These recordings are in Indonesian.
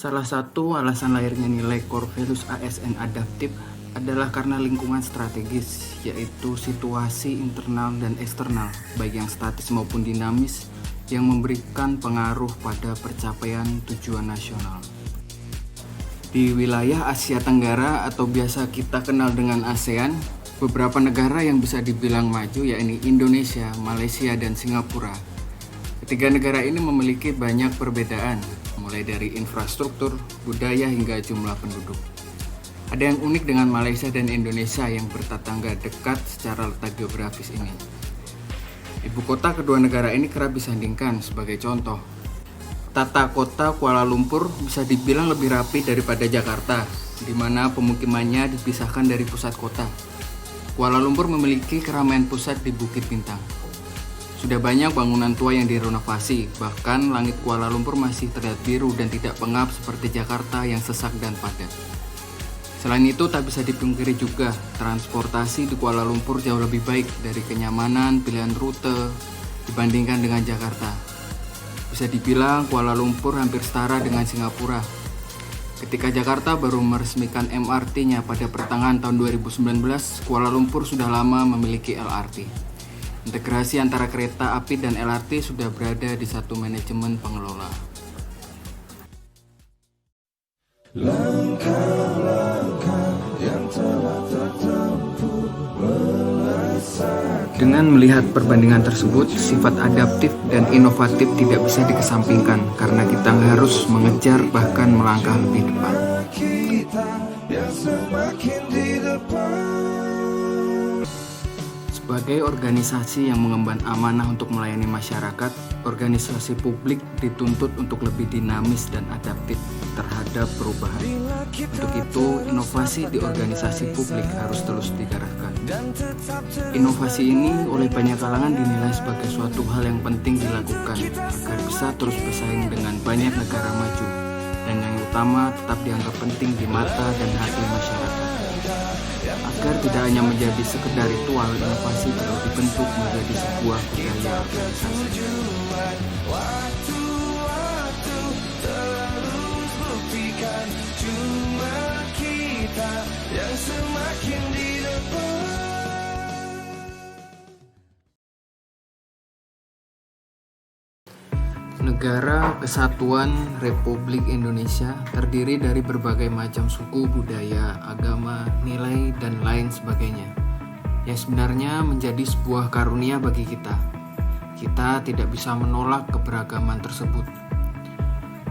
Salah satu alasan lahirnya nilai core values ASN adaptif adalah karena lingkungan strategis, yaitu situasi internal dan eksternal, baik yang statis maupun dinamis, yang memberikan pengaruh pada pencapaian tujuan nasional. Di wilayah Asia Tenggara atau biasa kita kenal dengan ASEAN, beberapa negara yang bisa dibilang maju yakni Indonesia, Malaysia, dan Singapura. Ketiga negara ini memiliki banyak perbedaan, mulai dari infrastruktur, budaya, hingga jumlah penduduk. Ada yang unik dengan Malaysia dan Indonesia yang bertetangga dekat secara letak geografis ini. Ibu kota kedua negara ini kerap disandingkan sebagai contoh. Tata kota Kuala Lumpur bisa dibilang lebih rapi daripada Jakarta, di mana pemukimannya dipisahkan dari pusat kota. Kuala Lumpur memiliki keramaian pusat di Bukit Bintang. Sudah banyak bangunan tua yang direnovasi, bahkan langit Kuala Lumpur masih terlihat biru dan tidak pengap seperti Jakarta yang sesak dan padat. Selain itu, tak bisa dipungkiri juga, transportasi di Kuala Lumpur jauh lebih baik dari kenyamanan pilihan rute dibandingkan dengan Jakarta. Bisa dibilang Kuala Lumpur hampir setara dengan Singapura. Ketika Jakarta baru meresmikan MRT-nya pada pertengahan tahun 2019, Kuala Lumpur sudah lama memiliki LRT. Integrasi antara kereta api dan LRT sudah berada di satu manajemen pengelola. Dengan melihat perbandingan tersebut, sifat adaptif dan inovatif tidak bisa dikesampingkan karena kita harus mengejar bahkan melangkah lebih depan. Sebagai organisasi yang mengemban amanah untuk melayani masyarakat, organisasi publik dituntut untuk lebih dinamis dan adaptif terhadap perubahan. Untuk itu, inovasi di organisasi publik harus terus digarapkan. Inovasi ini oleh banyak kalangan dinilai sebagai suatu hal yang penting dilakukan agar bisa terus bersaing dengan banyak negara maju, dan yang utama tetap dianggap penting di mata dan hati masyarakat. Agar tidak hanya menjadi sekedar ritual, inovasi perlu dibentuk menjadi sebuah budaya organisasi. Negara Kesatuan Republik Indonesia terdiri dari berbagai macam suku, budaya, agama, nilai, dan lain sebagainya, yang sebenarnya menjadi sebuah karunia bagi kita. Kita tidak bisa menolak keberagaman tersebut.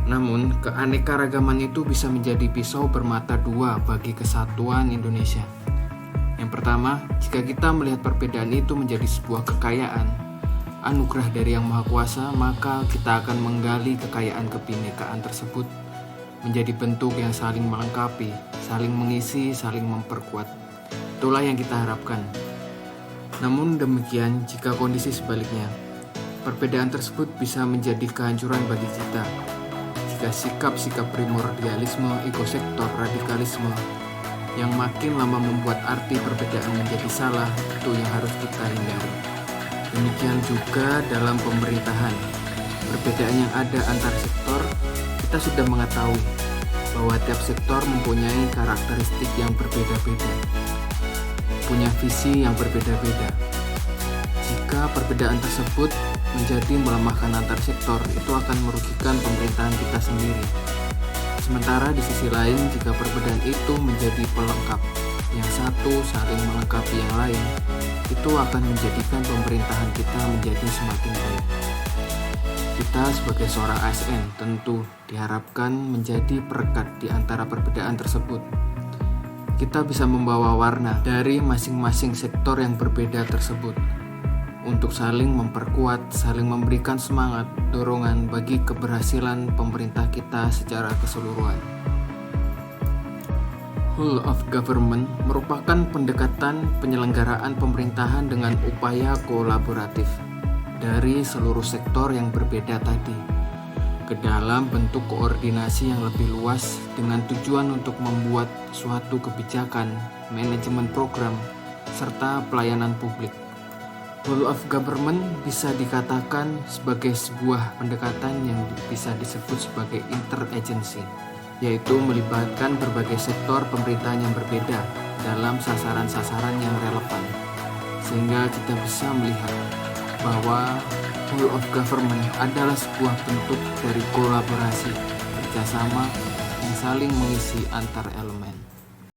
Namun, keanekaragaman itu bisa menjadi pisau bermata dua bagi kesatuan Indonesia. Yang pertama, jika kita melihat perbedaan itu menjadi sebuah kekayaan, anugerah dari Yang Maha Kuasa, maka kita akan menggali kekayaan kebinekaan tersebut menjadi bentuk yang saling melengkapi, saling mengisi, saling memperkuat. Itulah yang kita harapkan. Namun demikian, jika kondisi sebaliknya, perbedaan tersebut bisa menjadi kehancuran bagi kita. Jika sikap-sikap primordialisme, ekosektor, radikalisme yang makin lama membuat arti perbedaan menjadi salah, itu yang harus kita hindari. Demikian juga dalam pemerintahan, perbedaan yang ada antar sektor, kita sudah mengetahui bahwa tiap sektor mempunyai karakteristik yang berbeda-beda, punya visi yang berbeda-beda. Jika perbedaan tersebut menjadi melemahkan antar sektor, itu akan merugikan pemerintahan kita sendiri. Sementara di sisi lain, jika perbedaan itu menjadi pelengkap, yang satu saling melengkapi yang lain, itu akan menjadikan pemerintahan kita menjadi semakin baik. Kita sebagai seorang ASN tentu diharapkan menjadi perekat di antara perbedaan tersebut. Kita bisa membawa warna dari masing-masing sektor yang berbeda tersebut untuk saling memperkuat, saling memberikan semangat, dorongan bagi keberhasilan pemerintah kita secara keseluruhan. Whole of government merupakan pendekatan penyelenggaraan pemerintahan dengan upaya kolaboratif dari seluruh sektor yang berbeda tadi ke dalam bentuk koordinasi yang lebih luas dengan tujuan untuk membuat suatu kebijakan, manajemen program, serta pelayanan publik. Whole of government bisa dikatakan sebagai sebuah pendekatan yang bisa disebut sebagai interagency, yaitu melibatkan berbagai sektor pemerintahan yang berbeda dalam sasaran-sasaran yang relevan, sehingga kita bisa melihat bahwa whole of government adalah sebuah bentuk dari kolaborasi kerjasama yang saling mengisi antar elemen.